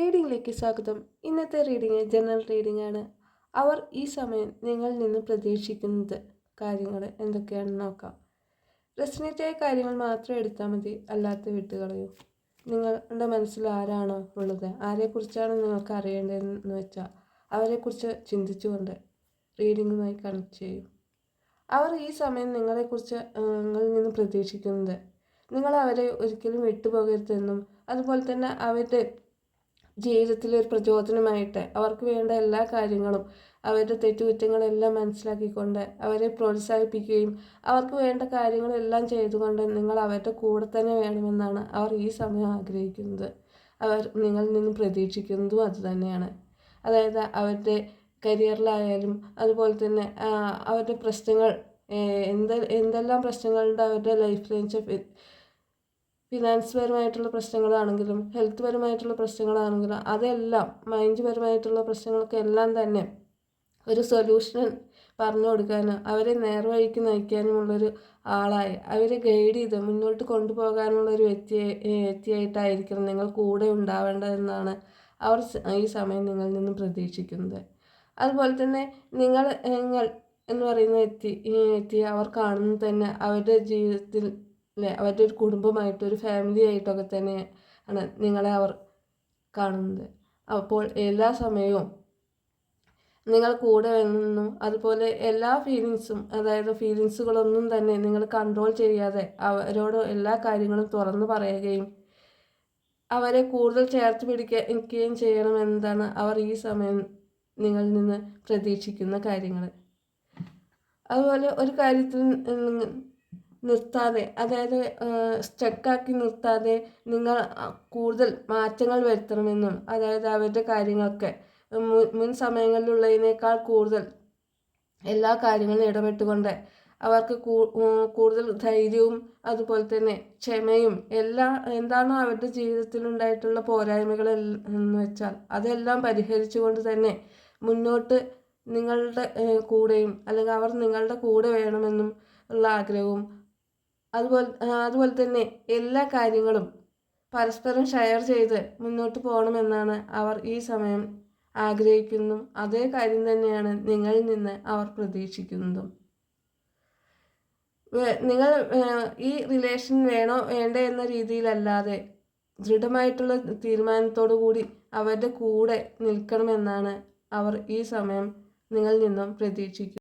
റീഡിങ്ങിലേക്ക് സ്വാഗതം. ഇന്നത്തെ reading general reading ആണ്. അവർ ഈ സമയം നിങ്ങളിൽ നിന്ന് പ്രതീക്ഷിക്കുന്നത് കാര്യങ്ങൾ എന്തൊക്കെയാണെന്ന് നോക്കാം. റെസനേറ്റായ കാര്യങ്ങൾ മാത്രം എടുത്താൽ മതി, അല്ലാത്ത വിട്ടുകളയൂ. നിങ്ങളുടെ മനസ്സിൽ ആരാണോ ഉള്ളത്, ആരെക്കുറിച്ചാണ് നിങ്ങൾക്ക് അറിയേണ്ടതെന്ന് വെച്ചാൽ അവരെക്കുറിച്ച് ചിന്തിച്ചുകൊണ്ട് റീഡിങ്ങുമായി കണക്ട് ചെയ്യൂ. അവർ ഈ സമയം നിങ്ങളിൽ നിന്ന് പ്രതീക്ഷിക്കുന്നത് നിങ്ങൾ അവരെ ഒരിക്കലും വിട്ടുപോകരുതെന്നും അതുപോലെ തന്നെ അവരുടെ ജീവിതത്തിൽ ഒരു പ്രചോദനമായിട്ട് അവർക്ക് വേണ്ട എല്ലാ കാര്യങ്ങളും അവരുടെ തെറ്റുകുറ്റങ്ങളെല്ലാം മനസ്സിലാക്കിക്കൊണ്ട് അവരെ പ്രോത്സാഹിപ്പിക്കുകയും അവർക്ക് വേണ്ട കാര്യങ്ങളെല്ലാം ചെയ്തുകൊണ്ട് നിങ്ങൾ അവരുടെ കൂടെ തന്നെ വേണമെന്നാണ് അവർ ഈ സമയം ആഗ്രഹിക്കുന്നത്. അവർ നിങ്ങളിൽ നിന്നും പ്രതീക്ഷിക്കുന്നതും അതുതന്നെയാണ്. അതായത് അവരുടെ കരിയറിലായാലും അതുപോലെ തന്നെ അവരുടെ പ്രശ്നങ്ങൾ എന്തെല്ലാം പ്രശ്നങ്ങളുണ്ട് അവരുടെ ലൈഫിൽ, ഫിനാൻസ് പരമായിട്ടുള്ള പ്രശ്നങ്ങളാണെങ്കിലും ഹെൽത്ത് പരമായിട്ടുള്ള പ്രശ്നങ്ങളാണെങ്കിലും അതെല്ലാം മൈൻഡ് പരമായിട്ടുള്ള പ്രശ്നങ്ങൾക്കെല്ലാം തന്നെ ഒരു സൊല്യൂഷൻ പറഞ്ഞു കൊടുക്കാനും അവരെ നേർവഴിക്ക് നയിക്കാനുമുള്ളൊരു ആളായി അവരെ ഗൈഡ് ചെയ്ത് മുന്നോട്ട് കൊണ്ടുപോകാനുള്ളൊരു വ്യക്തിയായിട്ടായിരിക്കണം നിങ്ങൾ കൂടെ ഉണ്ടാവേണ്ടതെന്നാണ് അവർ ഈ സമയം നിങ്ങളിൽ നിന്നും പ്രതീക്ഷിക്കുന്നത്. അതുപോലെ തന്നെ നിങ്ങൾ എന്ന് പറയുന്ന വ്യക്തി അവർ കാണുന്നത് തന്നെ അവരുടെ ജീവിതത്തിൽ അവരുടെ ഒരു കുടുംബമായിട്ട് ഒരു ഫാമിലി ആയിട്ടൊക്കെ തന്നെയാണ് നിങ്ങളെ അവർ കാണുന്നത്. അപ്പോൾ എല്ലാ സമയവും നിങ്ങൾ കൂടെ നിന്നും അതുപോലെ എല്ലാ ഫീലിങ്സുകളൊന്നും തന്നെ നിങ്ങൾ കൺട്രോൾ ചെയ്യാതെ അവരോട് എല്ലാ കാര്യങ്ങളും തുറന്നു പറയുകയും അവരെ കൂടുതൽ ചേർത്ത് പിടിക്കുകയും ചെയ്യണമെന്നതാണ് അവർ ഈ സമയം നിങ്ങളിൽ നിന്ന് പ്രതീക്ഷിക്കുന്ന കാര്യങ്ങൾ. അതുപോലെ ഒരു കാര്യത്തിൽ നിർത്താതെ, അതായത് സ്റ്റക്കാക്കി നിർത്താതെ നിങ്ങൾ കൂടുതൽ മാറ്റങ്ങൾ വരുത്തണമെന്നും അതായത് അവരുടെ കാര്യങ്ങളൊക്കെ മുൻ സമയങ്ങളിലുള്ളതിനേക്കാൾ കൂടുതൽ എല്ലാ കാര്യങ്ങളും ഇടപെട്ടുകൊണ്ട് അവർക്ക് കൂടുതൽ ധൈര്യവും അതുപോലെ തന്നെ ക്ഷമയും എന്താണോ അവരുടെ ജീവിതത്തിലുണ്ടായിട്ടുള്ള പോരായ്മകൾ എന്ന് വെച്ചാൽ അതെല്ലാം പരിഹരിച്ചുകൊണ്ട് തന്നെ മുന്നോട്ട് നിങ്ങളുടെ കൂടെയും അല്ലെങ്കിൽ അവർ നിങ്ങളുടെ കൂടെ വേണമെന്നും ഉള്ള ആഗ്രഹവും അതുപോലെ തന്നെ എല്ലാ കാര്യങ്ങളും പരസ്പരം ഷെയർ ചെയ്ത് മുന്നോട്ട് പോകണമെന്നാണ് അവർ ഈ സമയം ആഗ്രഹിക്കുന്നതും അതേ കാര്യം തന്നെയാണ് നിങ്ങളിൽ നിന്ന് അവർ പ്രതീക്ഷിക്കുന്നതും. നിങ്ങൾ ഈ റിലേഷൻ വേണോ വേണ്ടേ എന്ന രീതിയിലല്ലാതെ ദൃഢമായിട്ടുള്ള തീരുമാനത്തോടു കൂടി അവരുടെ കൂടെ നിൽക്കണമെന്നാണ് അവർ ഈ സമയം നിങ്ങളിൽ നിന്നും പ്രതീക്ഷിക്കുന്നത്.